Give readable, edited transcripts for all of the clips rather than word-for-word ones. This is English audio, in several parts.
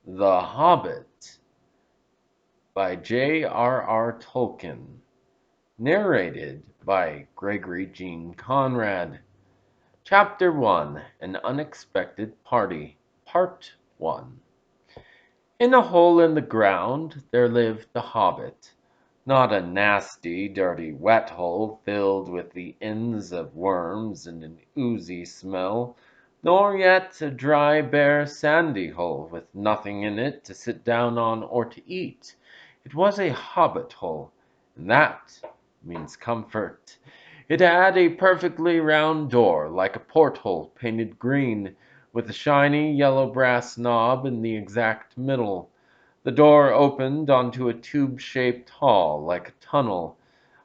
The Hobbit by J.R.R. Tolkien. Narrated by Gregory Jean Conrad. Chapter 1: An Unexpected Party. Part 1. In a hole in the ground there lived a hobbit. Not a nasty, dirty, wet hole filled with the ends of worms and an oozy smell, nor yet a dry, bare, sandy hole with nothing in it to sit down on or to eat. It was a hobbit hole, and that means comfort. It had a perfectly round door, like a porthole painted green, with a shiny yellow brass knob in the exact middle. The door opened onto a tube-shaped hall, like a tunnel,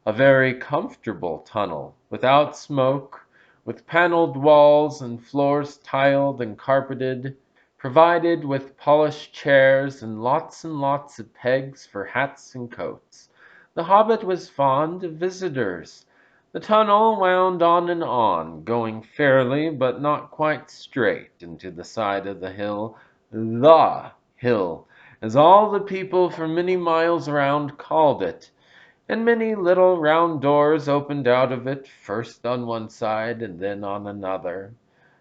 a very comfortable tunnel, without smoke, with paneled walls and floors tiled and carpeted, provided with polished chairs and lots of pegs for hats and coats. The hobbit was fond of visitors. The tunnel wound on and on, going fairly but not quite straight into the side of the hill, as all the people for many miles around called it, and many little round doors opened out of it, first on one side and then on another.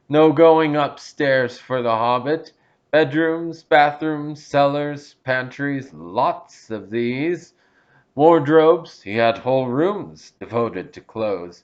No going upstairs for the hobbit. Bedrooms, bathrooms, cellars, pantries, lots of these. Wardrobes, he had whole rooms devoted to clothes.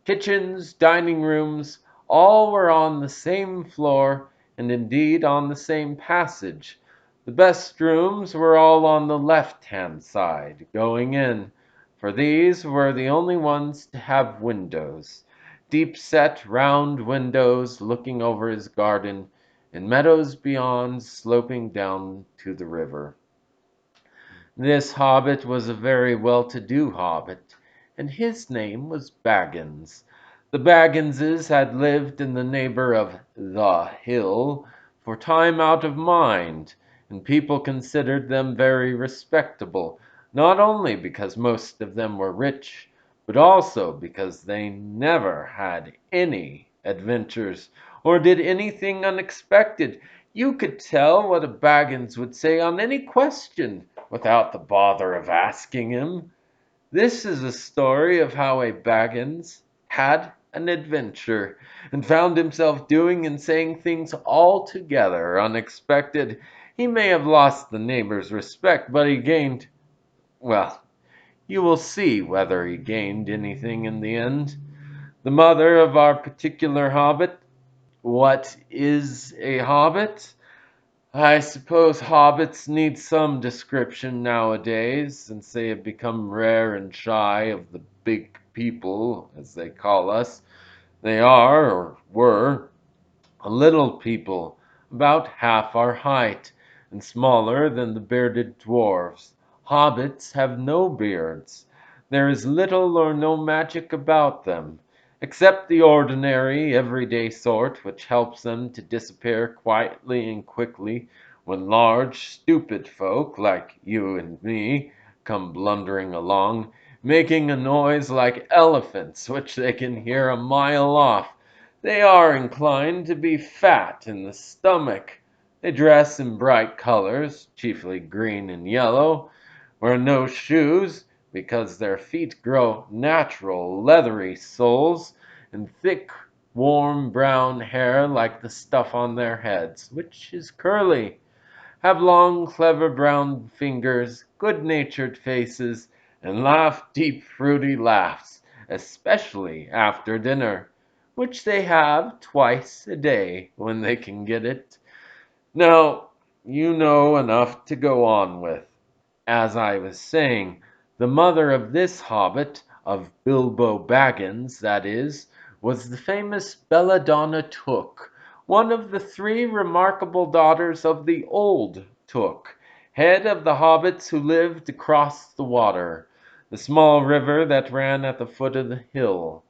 Kitchens, dining rooms, all were on the same floor, and indeed on the same passage. The best rooms were all on the left-hand side, going in, for these were the only ones to have windows, deep-set round windows looking over his garden, and meadows beyond sloping down to the river. This hobbit was a very well-to-do hobbit, and his name was Baggins. The Bagginses had lived in the neighbor of the hill for time out of mind, and people considered them very respectable, not only because most of them were rich, but also because they never had any adventures or did anything unexpected. You could tell what a Baggins would say on any question without the bother of asking him. This is a story of how a Baggins had an adventure and found himself doing and saying things altogether unexpected. He may have lost the neighbor's respect, but he gained, well, you will see whether he gained anything in the end. The mother of our particular hobbit. What is a hobbit? I suppose hobbits need some description nowadays, since they have become rare and shy of the big people, as they call us. They are, or were, a little people, about half our height, and smaller than the bearded dwarfs. Hobbits have no beards. There is little or no magic about them, except the ordinary, everyday sort which helps them to disappear quietly and quickly when large, stupid folk like you and me come blundering along, making a noise like elephants which they can hear a mile off. They are inclined to be fat in the stomach. They dress in bright colors, chiefly green and yellow, wear no shoes because their feet grow natural leathery soles, and thick, warm brown hair like the stuff on their heads, which is curly, have long, clever brown fingers, good-natured faces, and laugh deep, fruity laughs, especially after dinner, which they have twice a day when they can get it. Now, you know enough to go on with. As I was saying, the mother of this hobbit, of Bilbo Baggins, that is, was the famous Belladonna Took, one of the three remarkable daughters of the old Took, head of the hobbits who lived across the water, the small river that ran at the foot of the hill.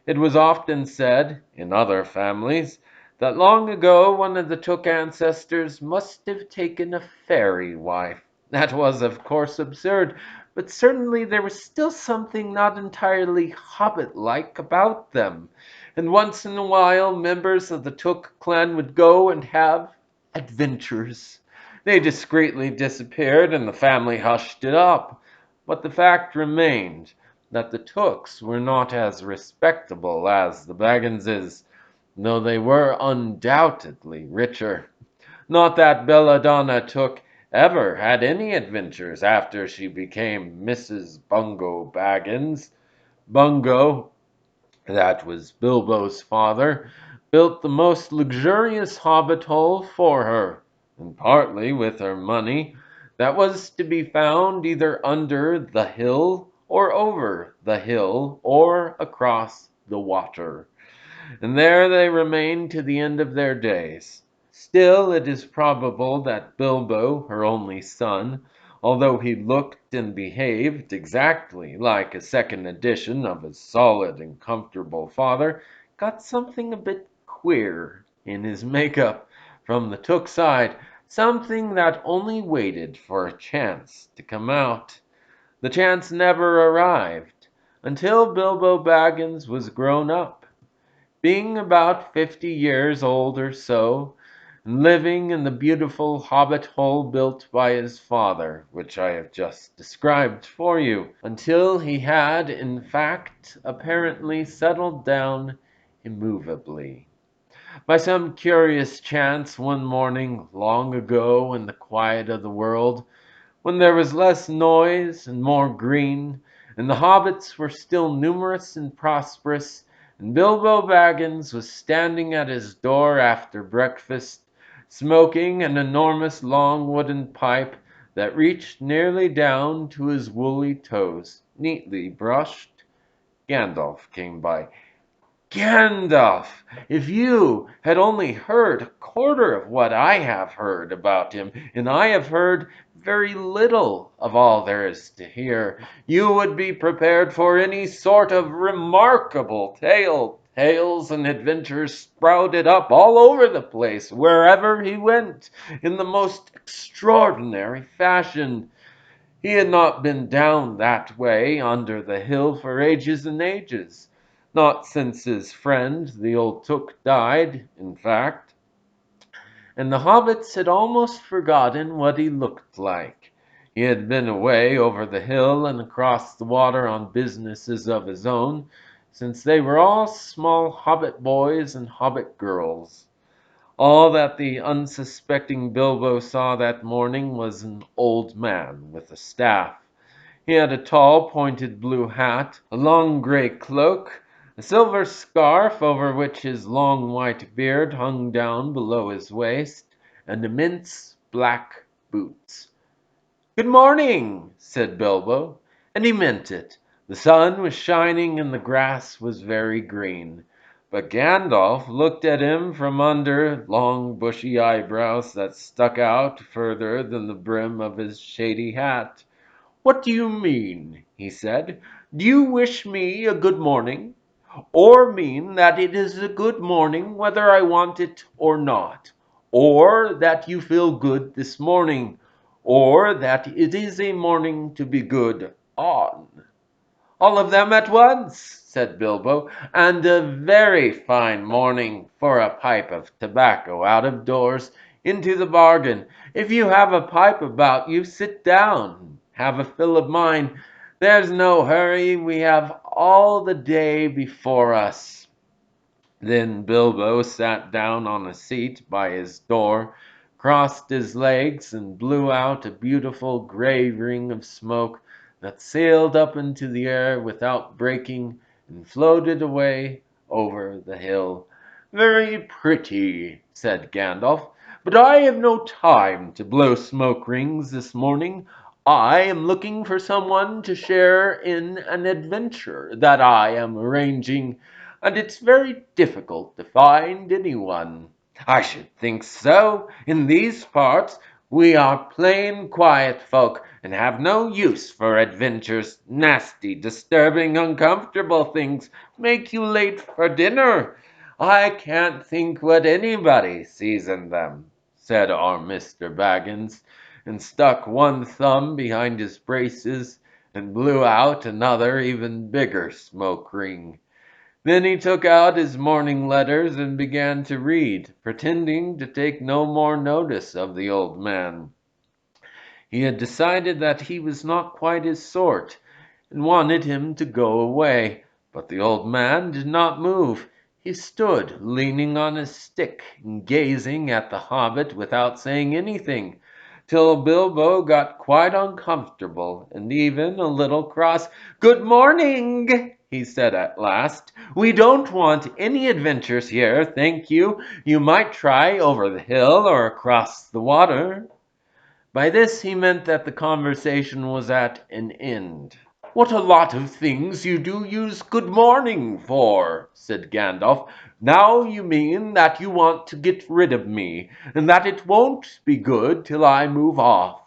It was often said, in other families, that long ago one of the Took ancestors must have taken a fairy wife. That was, of course, absurd, but certainly there was still something not entirely hobbit-like about them, and once in a while members of the Took clan would go and have adventures. They discreetly disappeared and the family hushed it up. But the fact remained that the Tooks were not as respectable as the Bagginses, though they were undoubtedly richer. Not that Belladonna Took ever had any adventures after she became Mrs. Bungo Baggins. Bungo, that was Bilbo's father, built the most luxurious hobbit hole for her, and partly with her money, that was to be found either under the hill or over the hill or across the water. And there they remained to the end of their days. Still, it is probable that Bilbo, her only son, although he looked and behaved exactly like a second edition of his solid and comfortable father, got something a bit queer in his makeup from the Took side, something that only waited for a chance to come out. The chance never arrived until Bilbo Baggins was grown up, being about 50 years old or so, and living in the beautiful hobbit hole built by his father, which I have just described for you, until he had, in fact, apparently settled down immovably. By some curious chance one morning long ago in the quiet of the world, when there was less noise and more green, and the hobbits were still numerous and prosperous, and Bilbo Baggins was standing at his door after breakfast, smoking an enormous long wooden pipe that reached nearly down to his woolly toes, neatly brushed, Gandalf came by. Gandalf, if you had only heard a quarter of what I have heard about him, and I have heard very little of all there is to hear, you would be prepared for any sort of remarkable tale. Tales and adventures sprouted up all over the place, wherever he went, in the most extraordinary fashion. He had not been down that way under the hill for ages and ages. Not since his friend, the old Took, died, in fact, and the hobbits had almost forgotten what he looked like. He had been away over the hill and across the water on businesses of his own, since they were all small hobbit boys and hobbit girls. All that the unsuspecting Bilbo saw that morning was an old man with a staff. He had a tall, pointed blue hat, a long gray cloak, a silver scarf over which his long white beard hung down below his waist, and immense black boots. "Good morning," said Bilbo, and he meant it. The sun was shining and the grass was very green. But Gandalf looked at him from under long bushy eyebrows that stuck out further than the brim of his shady hat. "What do you mean?" he said. "Do you wish me a good morning? Or mean that it is a good morning whether I want it or not? Or that you feel good this morning? Or that it is a morning to be good on?" "All of them at once," said Bilbo, "and a very fine morning for a pipe of tobacco out of doors into the bargain. If you have a pipe about you, sit down, have a fill of mine. There's no hurry, we have all the day before us." Then Bilbo sat down on a seat by his door, crossed his legs, and blew out a beautiful gray ring of smoke that sailed up into the air without breaking and floated away over the hill. "Very pretty," said Gandalf, "but I have no time to blow smoke rings this morning. I am looking for someone to share in an adventure that I am arranging, and it's very difficult to find anyone." "I should think so. In these parts we are plain quiet folk, and have no use for adventures. Nasty, disturbing, uncomfortable things make you late for dinner. I can't think what anybody sees in them," said our Mr. Baggins, and stuck one thumb behind his braces and blew out another even bigger smoke ring. Then he took out his morning letters and began to read, pretending to take no more notice of the old man. He had decided that he was not quite his sort, and wanted him to go away. But the old man did not move. He stood leaning on his stick and gazing at the hobbit without saying anything, till Bilbo got quite uncomfortable and even a little cross. "Good morning," he said at last. "We don't want any adventures here, thank you. You might try over the hill or across the water." By this he meant that the conversation was at an end. "What a lot of things you do use 'good morning' for," said Gandalf. "Now you mean that you want to get rid of me, and that it won't be good till I move off."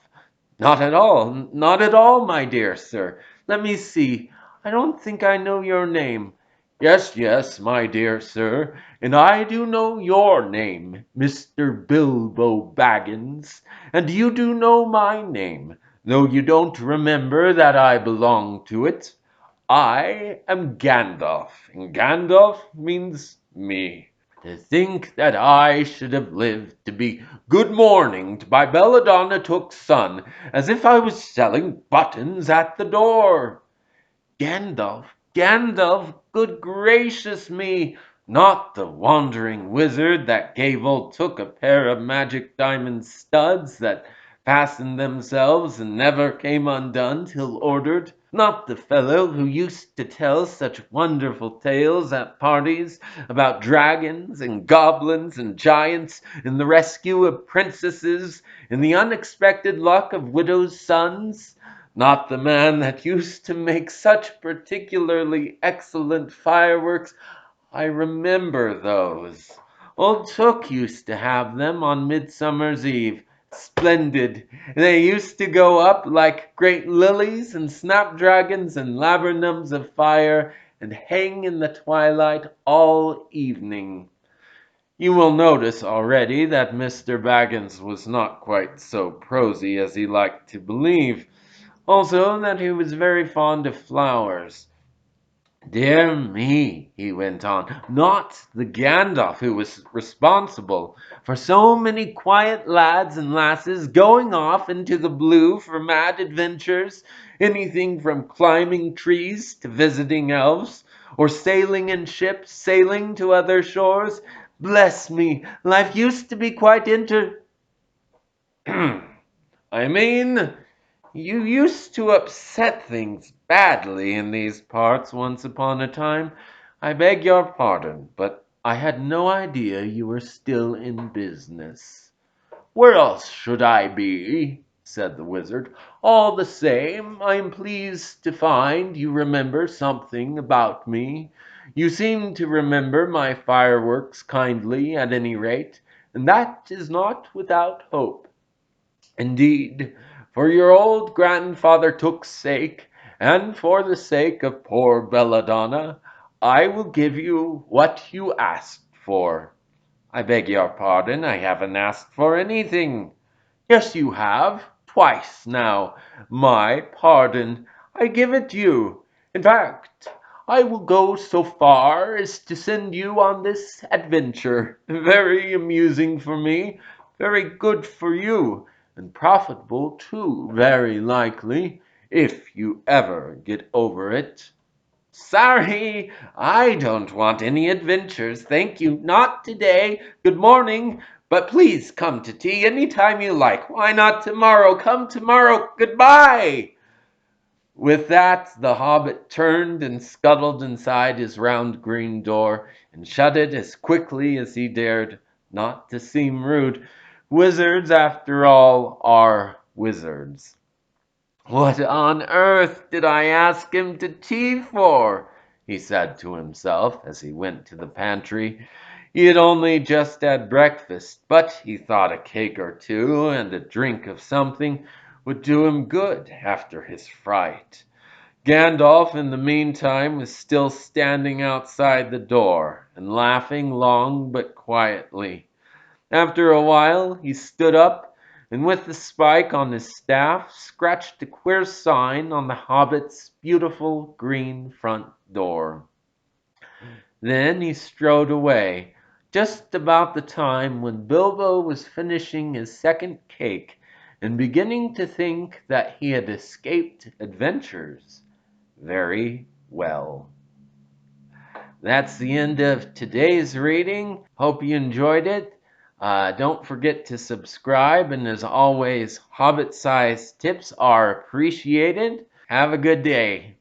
"Not at all, not at all, my dear sir. Let me see, I don't think I know your name." "Yes, yes, my dear sir, and I do know your name, Mr. Bilbo Baggins, and you do know my name, though you don't remember that I belong to it. I am Gandalf, and Gandalf means me. To think that I should have lived to be good morninged by Belladonna Took's son, as if I was selling buttons at the door." "Gandalf, Gandalf, good gracious me! Not the wandering wizard that gave old Took a pair of magic diamond studs that fastened themselves and never came undone till ordered? Not the fellow who used to tell such wonderful tales at parties about dragons and goblins and giants and the rescue of princesses and the unexpected luck of widows' sons? Not the man that used to make such particularly excellent fireworks? I remember those. Old Took used to have them on Midsummer's Eve. Splendid. They used to go up like great lilies and snapdragons and laburnums of fire and hang in the twilight all evening. You will notice already that Mr. Baggins was not quite so prosy as he liked to believe. Also that he was very fond of flowers. "Dear me," he went on, "not the Gandalf who was responsible for so many quiet lads and lasses going off into the blue for mad adventures, anything from climbing trees to visiting elves, or sailing in ships, sailing to other shores. Bless me, life used to be quite I mean, you used to upset things badly in these parts once upon a time. I beg your pardon, but I had no idea you were still in business." "Where else should I be?" said the wizard. "All the same, I am pleased to find you remember something about me. You seem to remember my fireworks kindly, at any rate, and that is not without hope. Indeed, for your old grandfather Took's sake, and for the sake of poor Belladonna, I will give you what you asked for." "I beg your pardon, I haven't asked for anything." "Yes, you have. Twice now. My pardon. I give it you. In fact, I will go so far as to send you on this adventure. Very amusing for me, very good for you, and profitable too, very likely, if you ever get over it." "Sorry, I don't want any adventures, thank you, not today. Good morning, but please come to tea any time you like. Why not tomorrow? Come tomorrow. Goodbye." With that, the hobbit turned and scuttled inside his round green door and shut it as quickly as he dared, not to seem rude. Wizards, after all, are wizards. "What on earth did I ask him to tea for?" he said to himself as he went to the pantry. He had only just had breakfast, but he thought a cake or two and a drink of something would do him good after his fright. Gandalf, in the meantime, was still standing outside the door and laughing long but quietly. After a while he stood up, and with the spike on his staff scratched a queer sign on the hobbit's beautiful green front door. Then he strode away, just about the time when Bilbo was finishing his second cake and beginning to think that he had escaped adventures very well. That's the end of today's reading. Hope you enjoyed it. Don't forget to subscribe, and as always, Hobbit-sized tips are appreciated. Have a good day.